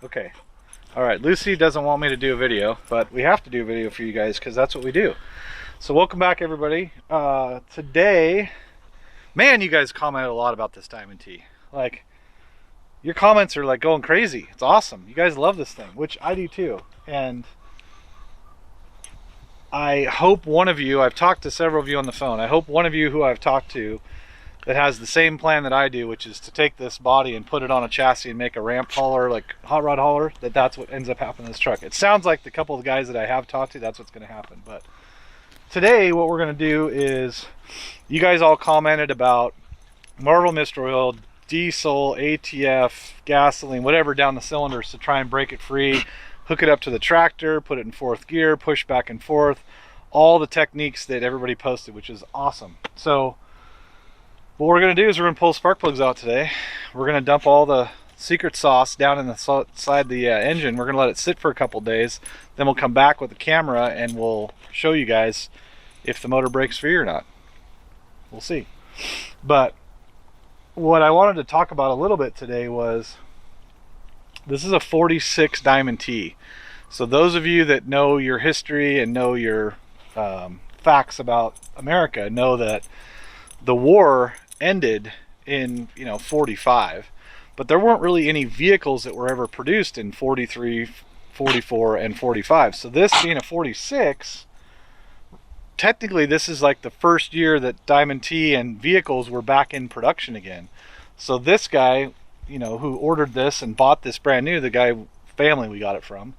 Okay. Alright, Lucy doesn't want me to do a video, but we have to do a video for you guys because that's what we do. So welcome back, everybody. Today, man, you guys commented a lot about this Diamond T. Like, your comments are like going crazy. It's awesome. You guys love this thing, which I do too. And I hope one of you, I've talked to several of you on the phone, I hope one of you who I've talked to that has the same plan that I do, which is to take this body and put it on a chassis and make a ramp hauler, like hot rod hauler, that's what ends up happening to this truck. It sounds like the couple of guys that I have talked to, that's what's going to happen. But today what we're going to do is, you guys all commented about Marvel Mist Oil, diesel, ATF, gasoline, whatever down the cylinders to try and break it free, hook it up to the tractor, put it in fourth gear, push back and forth, all the techniques that everybody posted, which is awesome. So what we're going to do is we're going to pull spark plugs out today. We're going to dump all the secret sauce down in the side the engine. We're going to let it sit for a couple days. Then we'll come back with the camera and we'll show you guys if the motor breaks free or not. We'll see. But what I wanted to talk about a little bit today was, this is a 46 Diamond T. So those of you that know your history and know your facts about America know that the war ended in 45, but there weren't really any vehicles that were ever produced in 43, 44, and 45. So this being a 46, technically this is like the first year that Diamond T and vehicles were back in production again. So this guy, who ordered this and bought this brand new, the family we got it from,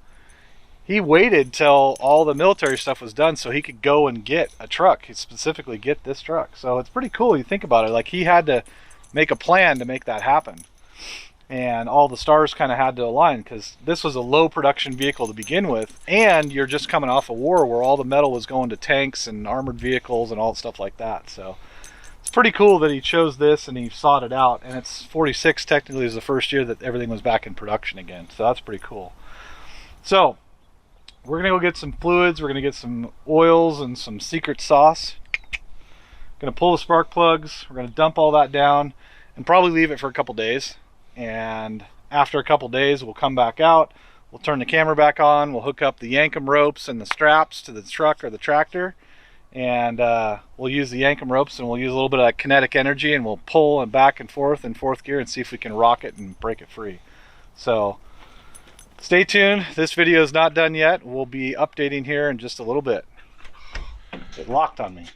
he waited till all the military stuff was done so he could go and get a truck. He specifically get this truck. So it's pretty cool. You think about it, like he had to make a plan to make that happen. And all the stars kind of had to align, because this was a low production vehicle to begin with. And you're just coming off a war where all the metal was going to tanks and armored vehicles and all stuff like that. So it's pretty cool that he chose this and he sought it out. And it's 46 technically is the first year that everything was back in production again. So that's pretty cool. So we're gonna go get some fluids, we're gonna get some oils and some secret sauce. Gonna pull the spark plugs, we're gonna dump all that down and probably leave it for a couple days. And after a couple days we'll come back out, we'll turn the camera back on, we'll hook up the Yankum ropes and the straps to the truck or the tractor, and we'll use the Yankum ropes and we'll use a little bit of kinetic energy and we'll pull and back and forth in fourth gear and see if we can rock it and break it free. So stay tuned. This video is not done yet. We'll be updating here in just a little bit. It locked on me.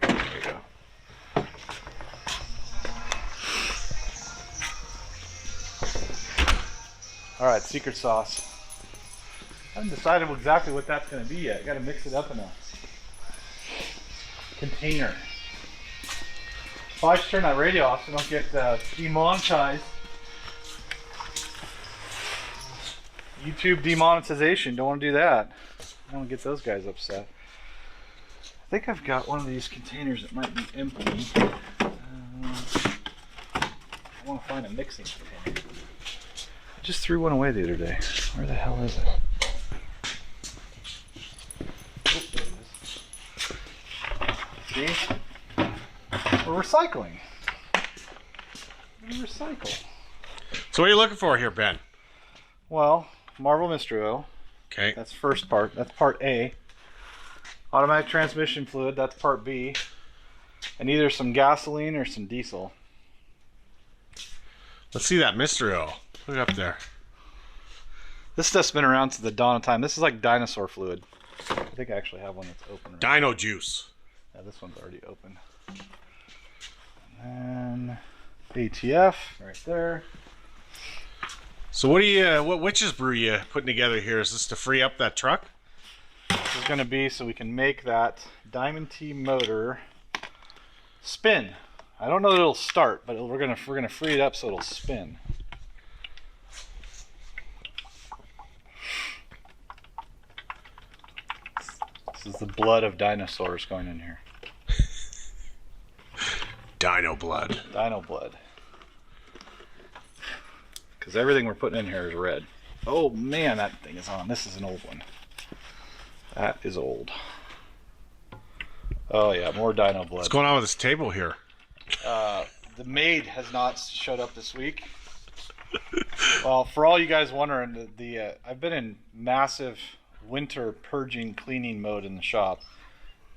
There we go. All right, secret sauce. I haven't decided exactly what that's going to be yet. Got to mix it up in a container. I should turn that radio off so I don't get demonetized. YouTube demonetization, don't want to do that. I don't want to get those guys upset. I think I've got one of these containers that might be empty. I want to find a mixing container. I just threw one away the other day. Where the hell is it? Oh, there it is. See? We're recycling. We recycle. So what are you looking for here, Ben? Well, Marvel Mist Oil. Okay. That's first part. That's part A. Automatic transmission fluid. That's part B. And either some gasoline or some diesel. Let's see that mystery oil. Look up there. This stuff's been around since the dawn of time. This is like dinosaur fluid. I think I actually have one that's open. Right Dino juice. Yeah, this one's already open. And then ATF right there. So what do you, what witch's brew you putting together here? Is this to free up that truck? This is going to be so we can make that Diamond T motor spin. I don't know that it'll start, but we're gonna free it up so it'll spin. This is the blood of dinosaurs going in here. Dino blood. Dino blood. Because everything we're putting in here is red. Oh man, that thing is on. This is an old one. That is old. Oh yeah, more dino blood. What's going on with this table here? The maid has not showed up this week. Well, for all you guys wondering, I've been in massive winter purging cleaning mode in the shop,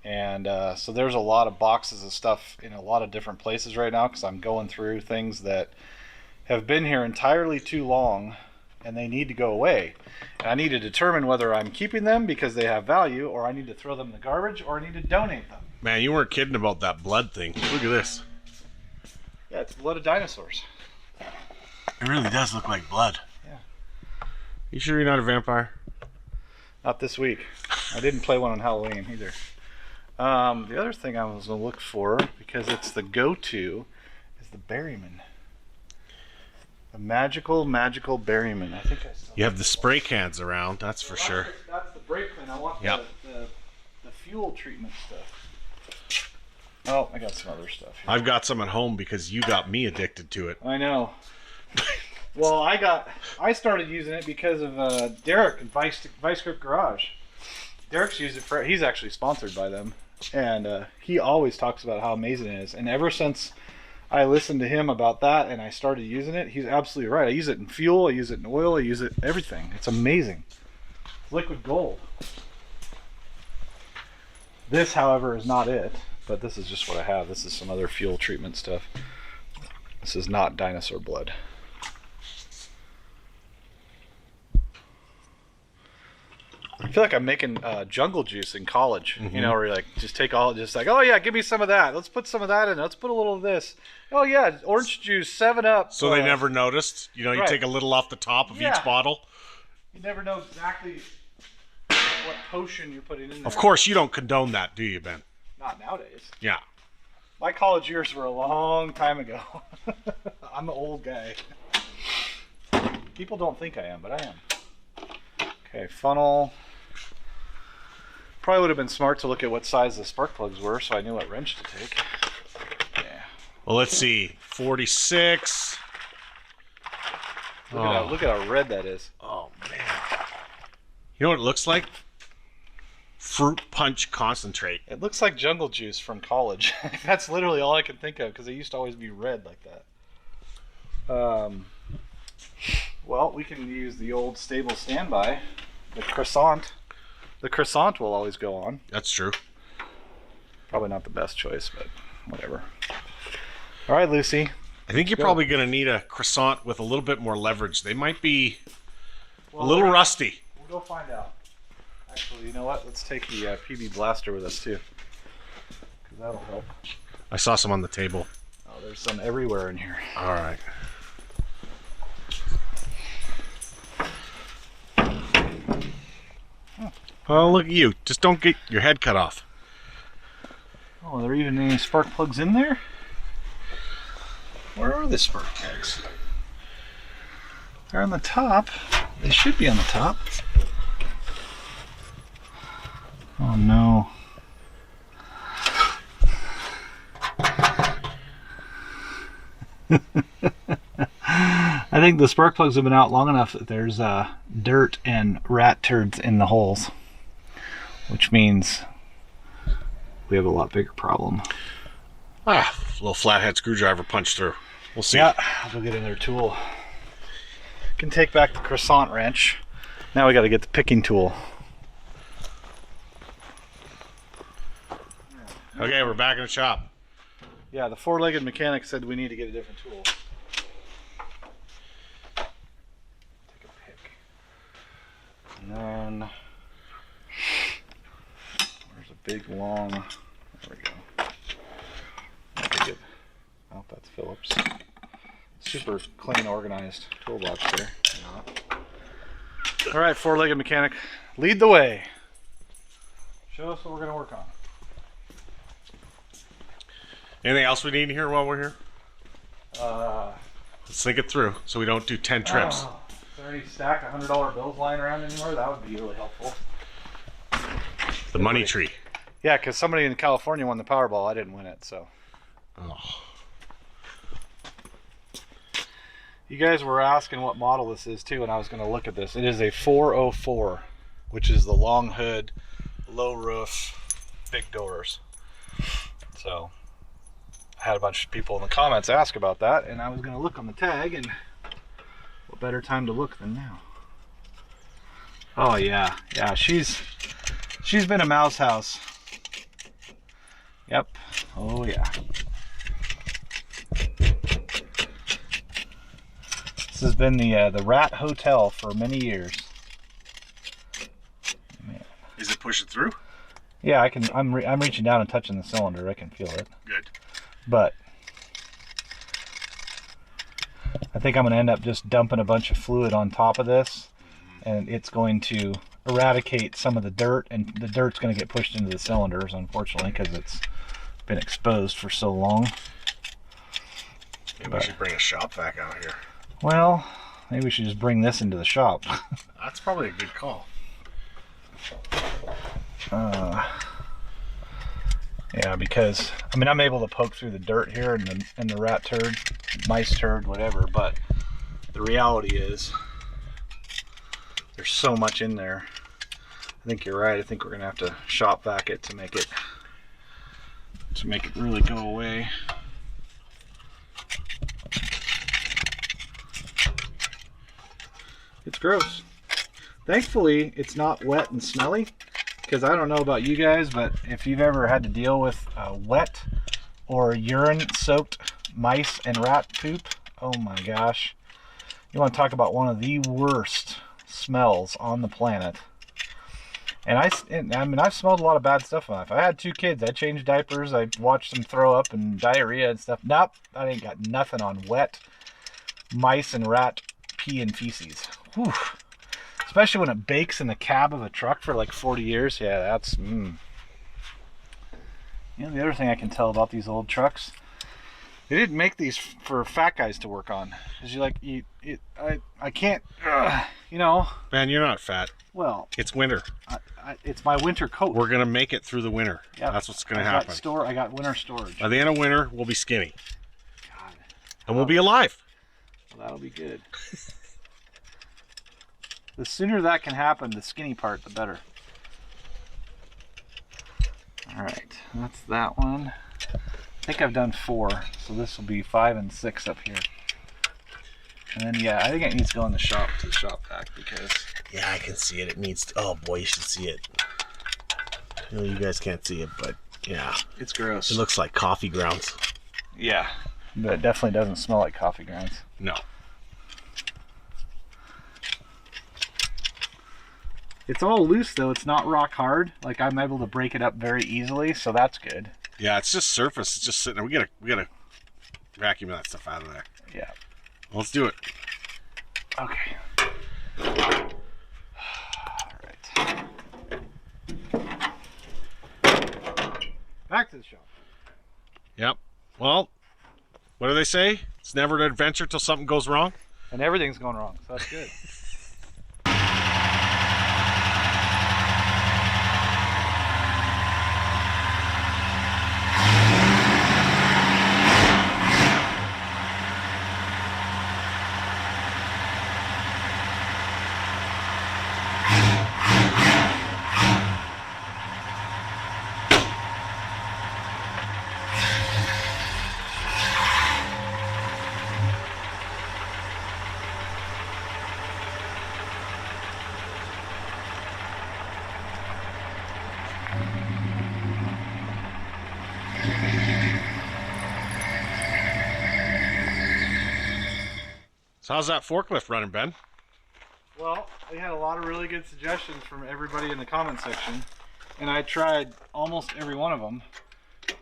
and so there's a lot of boxes of stuff in a lot of different places right now because I'm going through things that have been here entirely too long and they need to go away. And I need to determine whether I'm keeping them because they have value, or I need to throw them in the garbage, or I need to donate them. Man, you weren't kidding about that blood thing. Look at this. Yeah, it's blood of dinosaurs. It really does look like blood. Yeah. You sure you're not a vampire? Not this week. I didn't play one on Halloween either. The other thing I was going to look for, because it's the go-to, is the Berryman. The magical Berryman. I think I still You have the spray cans around, that's for sure. That's the brake clean. I want Yep. the fuel treatment stuff. Oh, I got some other stuff here. I've got some at home because you got me addicted to it. I know. Well, I started using it because of Derek and Vice Grip Garage. Derek's used it he's actually sponsored by them, and he always talks about how amazing it is. And ever since I listened to him about that and I started using it, he's absolutely right. I use it in fuel, I use it in oil, I use it in everything. It's amazing. It's liquid gold. This, however, is not it, but this is just what I have. This is some other fuel treatment stuff. This is not dinosaur blood. I feel like I'm making jungle juice in college, you know, where you like just take all, just like, oh yeah, give me some of that. Let's put some of that in. Let's put a little of this. Oh yeah, orange juice, 7-Up. So they never noticed? You know, you right. take a little off the top of Yeah. each bottle? You never know exactly what potion you're putting in there. Of course, you don't condone that, do you, Ben? Not nowadays. Yeah. My college years were a long time ago. I'm an old guy. People don't think I am, but I am. Okay, funnel. Probably would have been smart to look at what size the spark plugs were so I knew what wrench to take. Yeah. Well, let's see. 46. Look at how red that is. Oh, man. You know what it looks like? Fruit punch concentrate. It looks like jungle juice from college. That's literally all I can think of because it used to always be red like that. Well, we can use the old stable standby, the croissant. The croissant will always go on. That's true. Probably not the best choice, but whatever. All right, Lucy. I think you're probably going to need a croissant with a little bit more leverage. They might be Well, a little rusty. We'll go find out. Actually, you know what? Let's take the P.M.B blaster with us, too. Because that'll help. I saw some on the table. Oh, there's some everywhere in here. All right. Oh, look at you. Just don't get your head cut off. Oh, are there even any spark plugs in there? Where are the spark plugs? They're on the top. They should be on the top. Oh no. I think the spark plugs have been out long enough that there's dirt and rat turds in the holes, which means we have a lot bigger problem. Ah, little flathead screwdriver punched through. We'll see. Yeah, I'll go get another tool. Can take back the croissant wrench. Now we got to get the picking tool. Okay, we're back in the shop. Yeah, the four-legged mechanic said we need to get a different tool. Take a pick. And then where's a big long, there we go. Good. Oh, that's Phillips. Super clean, organized toolbox there. All right, four-legged mechanic, lead the way. Show us what we're going to work on. Anything else we need here while we're here? Uh, Let's think it through so we don't do 10 trips. Is there any stack of $100 bills lying around anymore? That would be really helpful. The money tree. Yeah, because somebody in California won the Powerball. I didn't win it, so. Oh. You guys were asking what model this is, too, and I was going to look at this. It is a 404, which is the long hood, low roof, big doors. So, I had a bunch of people in the comments ask about that, and I was going to look on the tag, and what better time to look than now? Oh yeah, yeah, she's been a mouse house. Yep. Oh yeah. This has been the rat hotel for many years. Man. Is it pushing through? Yeah, I can. I'm reaching down and touching the cylinder. I can feel it. Good. But I think I'm going to end up just dumping a bunch of fluid on top of this, and it's going to eradicate some of the dirt, and the dirt's going to get pushed into the cylinders, unfortunately, because it's been exposed for so long. Maybe we should bring a shop vac out here. Well, maybe we should just bring this into the shop. That's probably a good call. Yeah, because I mean I'm able to poke through the dirt here and the rat turd, mice turd, whatever. But the reality is, there's so much in there. I think you're right. I think we're gonna have to shop vac it to make it really go away. It's gross. Thankfully, it's not wet and smelly, because I don't know about you guys, but if you've ever had to deal with wet or urine-soaked mice and rat poop, oh my gosh. You want to talk about one of the worst smells on the planet. And I mean, I've smelled a lot of bad stuff in my life. I had 2 kids. I changed diapers. I watched them throw up and diarrhea and stuff. Nope, I ain't got nothing on wet mice and rat pee and feces. Whew. Especially when it bakes in the cab of a truck for like 40 years. Yeah, that's... You know, the other thing I can tell about these old trucks, they didn't make these for fat guys to work on. Because I can't, you know. Man, you're not fat. Well, it's winter. It's my winter coat. We're going to make it through the winter. Yep. That's what's going to happen. I got winter storage. By the end of winter, we'll be skinny. God. And we'll be alive. Well, that'll be good. The sooner that can happen, the skinny part, the better. Alright, that's that one. I think I've done 4, so this will be 5 and 6 up here. And then, yeah, I think it needs to go in the shop, to the shop vac, because... Yeah, I can see it. It needs to... Oh, boy, you should see it. I know you guys can't see it, but, yeah. It's gross. It looks like coffee grounds. Yeah, but it definitely doesn't smell like coffee grounds. No. It's all loose though, it's not rock hard. Like I'm able to break it up very easily, so that's good. Yeah, it's just surface. It's just sitting there. We gotta vacuum that stuff out of there. Yeah. Let's do it. Okay. Alright. Back to the shop. Yep. Well, what do they say? It's never an adventure till something goes wrong. And everything's going wrong, so that's good. So how's that forklift running, Ben? Well, we had a lot of really good suggestions from everybody in the comment section, and I tried almost every one of them,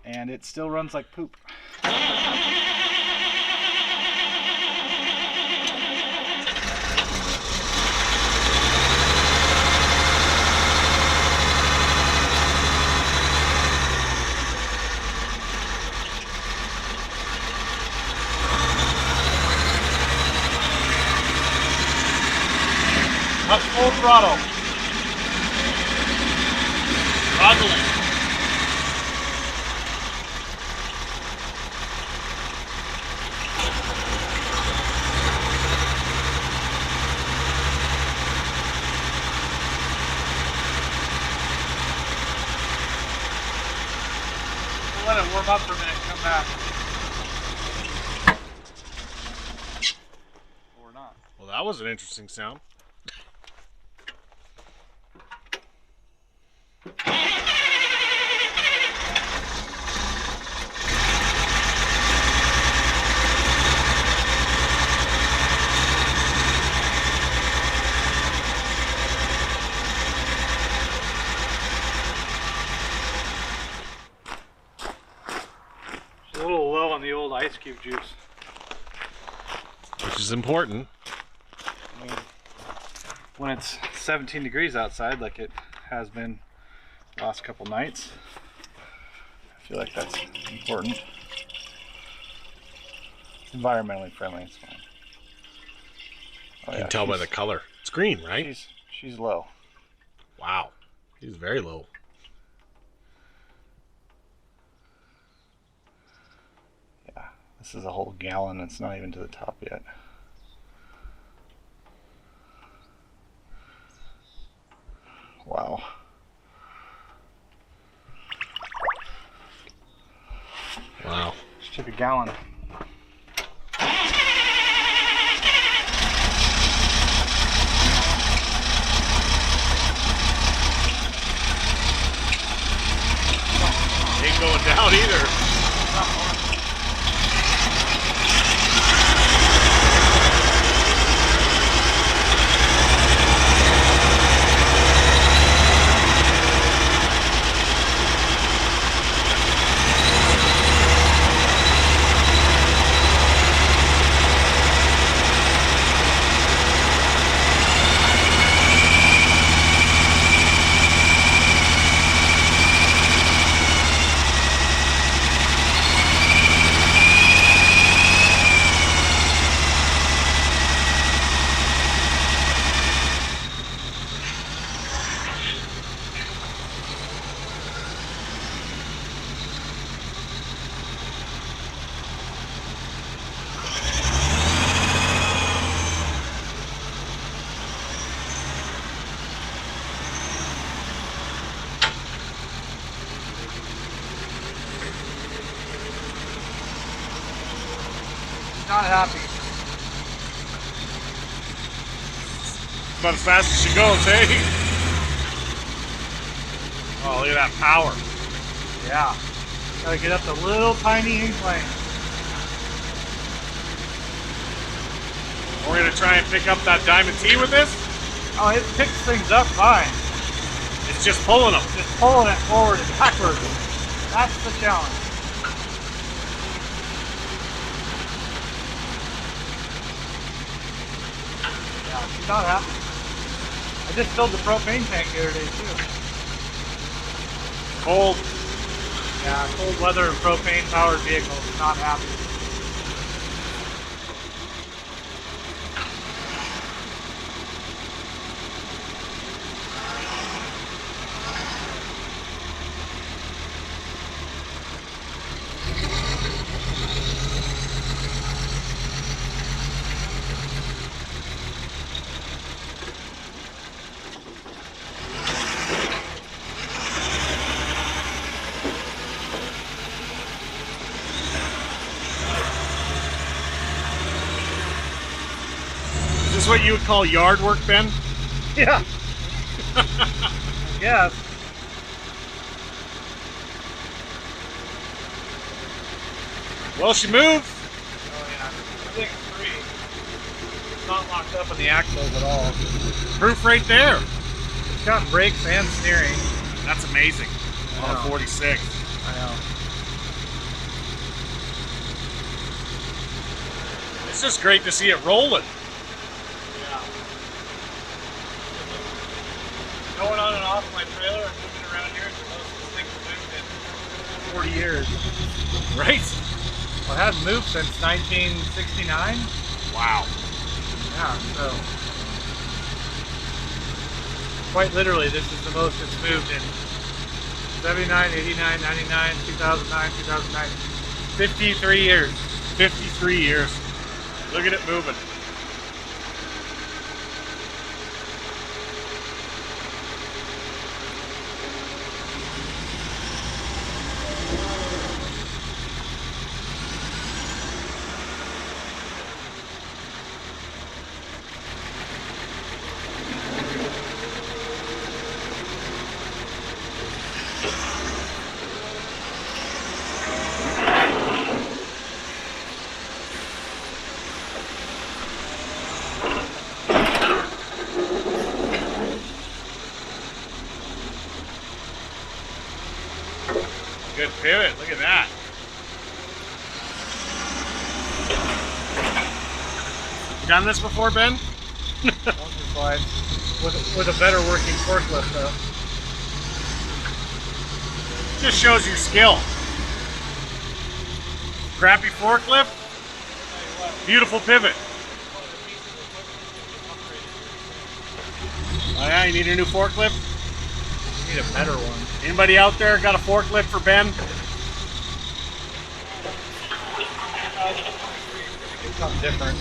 and it still runs like poop. That's full throttle. Throttling. We'll let it warm up for a minute and come back. Or not. Well, that was an interesting sound. She's a little low on the old ice cube juice. Which is important. I mean, when it's 17 degrees outside, like it has been the last couple nights, I feel like that's important. It's environmentally friendly, it's fine. Oh, You can tell by the color. It's green, right? She's low. Wow. She's very low. Yeah, this is a whole gallon. It's not even to the top yet. Wow. Wow. Just took a gallon. Ain't going down either. Not happy. About as fast as she goes, hey? Oh, look at that power. Yeah. Gotta get up the little tiny incline. We're gonna try and pick up that Diamond T with this? Oh, it picks things up fine. It's just pulling them. Just pulling it forward and backwards. That's the challenge. Yeah, she's not happy. I just filled the propane tank the other day too. Cold. Yeah, cold weather and propane powered vehicles, not happy. Is this what you would call yard work, Ben? Yeah. Yes. Well, she moved. Oh yeah. I think it's free. It's not locked up in the axles at all. Proof right there. It's got brakes and steering. That's amazing. I On know. a 46. I know. It's just great to see it rolling. Yeah. Going on and off my trailer and moving around here is the most this thing's moved in 40 years. Right? Well, it hasn't moved since 1969. Wow. Yeah, so quite literally, this is the most it's moved in 79, 89, 99, 2009, 2009. 53 years. 53 years. Look at it moving. good pivot. Look at that. You done this before, Ben? Fine. With a better working forklift, though. Just shows your skill. Crappy forklift, beautiful pivot. Oh yeah, you need a new forklift? Need a better one. Anybody out there got a forklift for Ben? Something different.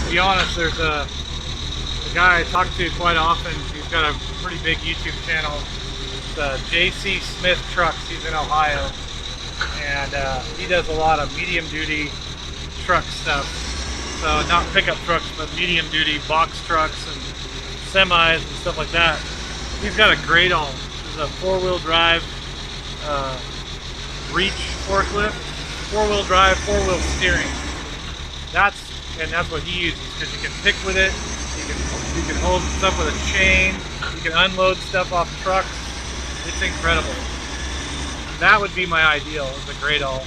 To be honest, there's a guy I talk to quite often. He's got a pretty big YouTube channel. It's J.C. Smith Trucks. He's in Ohio, and he does a lot of medium duty truck stuff. So not pickup trucks, but medium duty box trucks and semis and stuff like that. He's got a great all. This is a 4-wheel drive reach forklift, 4-wheel drive, 4-wheel steering. That's what he uses, because you can pick with it. You can hold stuff with a chain. You can unload stuff off trucks. It's incredible. That would be my ideal. It's a great all.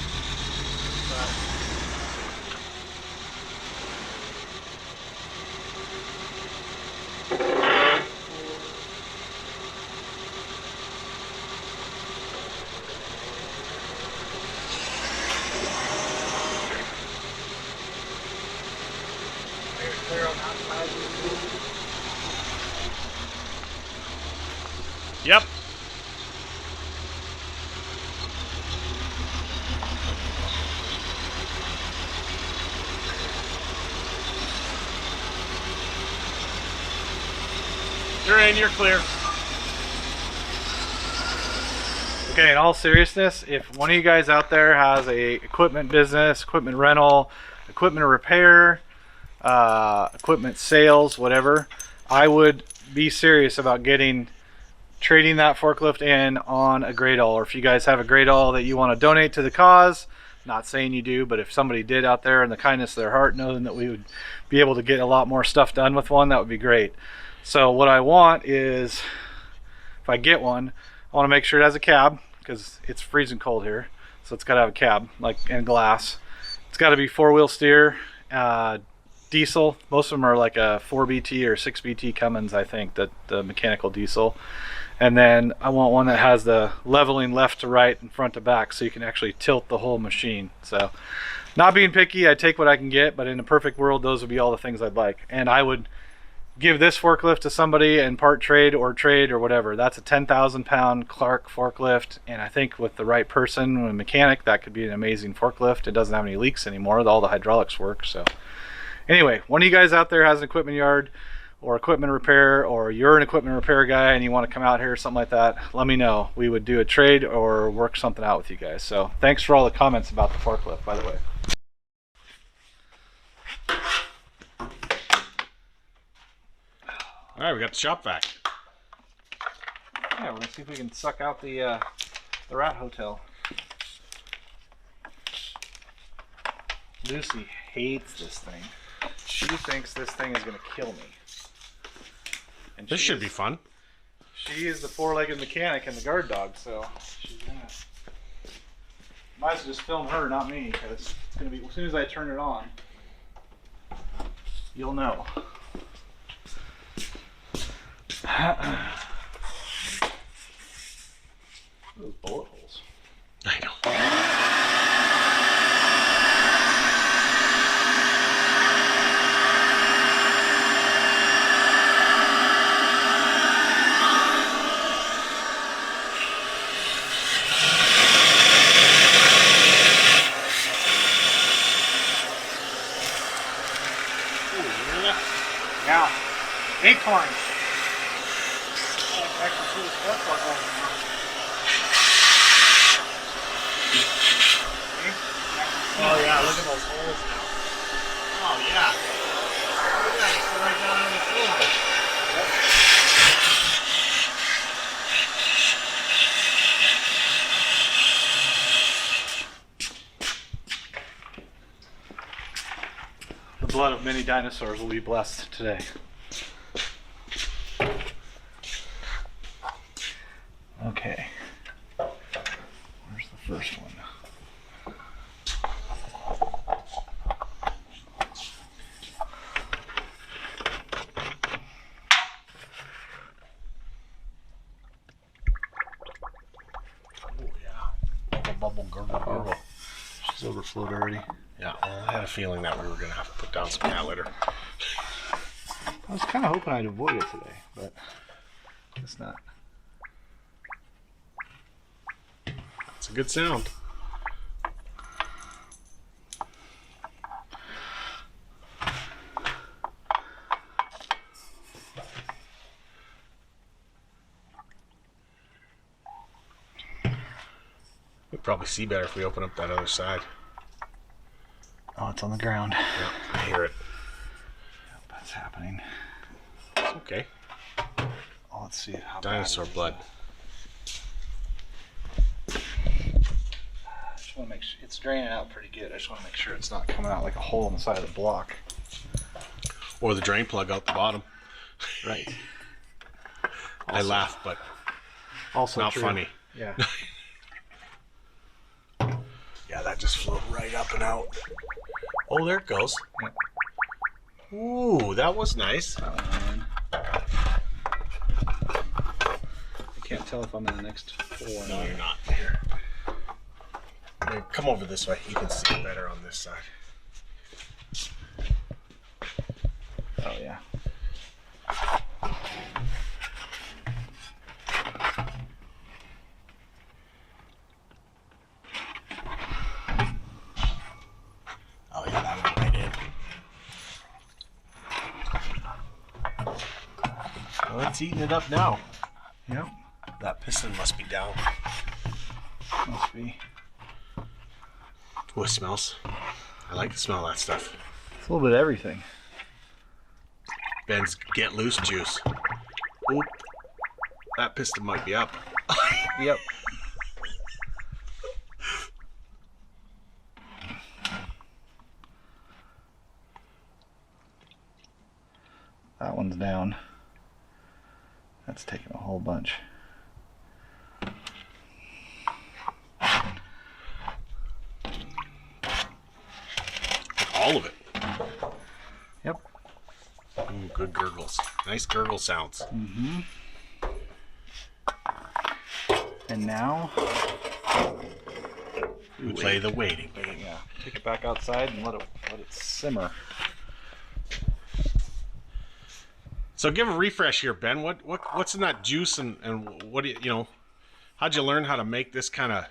Yep. You're in, you're clear. Okay, in all seriousness, if one of you guys out there has a equipment business, equipment rental, equipment repair, equipment sales, whatever, I would be serious about trading that forklift in on a great all. Or if you guys have a great all that you want to donate to the cause, not saying you do, but if somebody did out there in the kindness of their heart, knowing that we would be able to get a lot more stuff done with one, that would be great. So what I want is, if I get one, I want to make sure it has a cab, because it's freezing cold here, so it's got to have a cab, like, and glass. It's got to be 4-wheel steer, diesel. Most of them are like a 4BT or 6BT Cummins, I think, that the mechanical diesel. And then I want one that has the leveling left to right and front to back, so you can actually tilt the whole machine. So, not being picky, I take what I can get, but in a perfect world, those would be all the things I'd like. And I would give this forklift to somebody and part trade or whatever. That's a 10,000 pound Clark forklift, and I think with the right person, a mechanic, that could be an amazing forklift. It doesn't have any leaks anymore. All the hydraulics work. So anyway, one of you guys out there has an equipment yard or equipment repair, or you're an equipment repair guy and you want to come out here or something like that, let me know. We would do a trade or work something out with you guys. So thanks for all the comments about the forklift, by the way. All right, we got the shop vac. Yeah, we're gonna see if we can suck out the rat hotel. Lucy hates this thing. She thinks this thing is gonna kill me. And This should be fun. She is the 4-legged mechanic and the guard dog, so she's gonna. Might as well just film her, not me, because it's gonna be as soon as I turn it on, you'll know. Those bullet holes. I know. Yeah. Acorn. Oh yeah, look at those holes now. Oh yeah. Look at that, it's right down on the floor. The blood of many dinosaurs will be blessed today. Okay. first one. Oh yeah. Bubble, bubble, gurgle, gurgle. She's overflowed already. Yeah, I had a feeling that we were going to have to put down some cat litter. I was kind of hoping I'd avoid it today, but it's not. It's a good sound. We'll probably see better if we open up that other side. Oh, it's on the ground. Yeah, I hear it. Yep, that's happening. It's okay. Oh, let's see how Dinosaur bad it is. blood. I just want to make sure it's draining out pretty good. I just want to make sure it's not coming out like a hole in the side of the block. Or the drain plug out the bottom. Right. I laugh, but Also not true. funny. Yeah. Yeah, that just flowed right up and out. Oh, there it goes. Yep. Ooh, that was nice. That one in. I can't tell if I'm in the next four. No, you're not. Here. Here, come over this way. You can see it better on this side. Oh yeah. Oh yeah, that went right in. Well, it's eating it up now. Yep. That piston must be down. Must be. Oh, it smells. I like the smell of that stuff. It's a little bit of everything. Ben's get loose juice. Oop. That piston might be up. Yep. That one's down. That's taking a whole bunch. All of it. Yep. Ooh, good gurgles. Nice gurgle sounds. Mm-hmm. And now We play the waiting Wait, game. yeah. Take it back outside and let it simmer. So give a refresh here, Ben. What's in that juice and what do you know? How'd you learn how to make this kind of?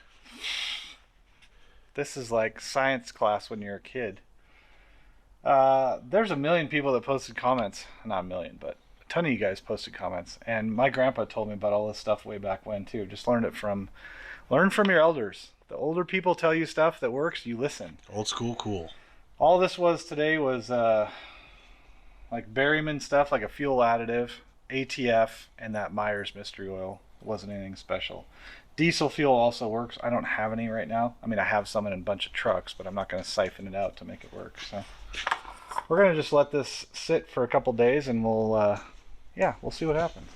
This is like science class when you're a kid. There's a million people that posted comments. Not a million, but a ton of you guys posted comments. And my grandpa told me about all this stuff way back when too. Just learn from your elders. The older people tell you stuff that works, you listen. Old school cool. All this was today was like Berryman stuff, like a fuel additive, ATF, and that Myers mystery oil. It wasn't anything special. Diesel fuel also works. I don't have any right now. I mean, I have some in a bunch of trucks, but I'm not going to siphon it out to make it work. So we're going to just let this sit for a couple days, and we'll see what happens.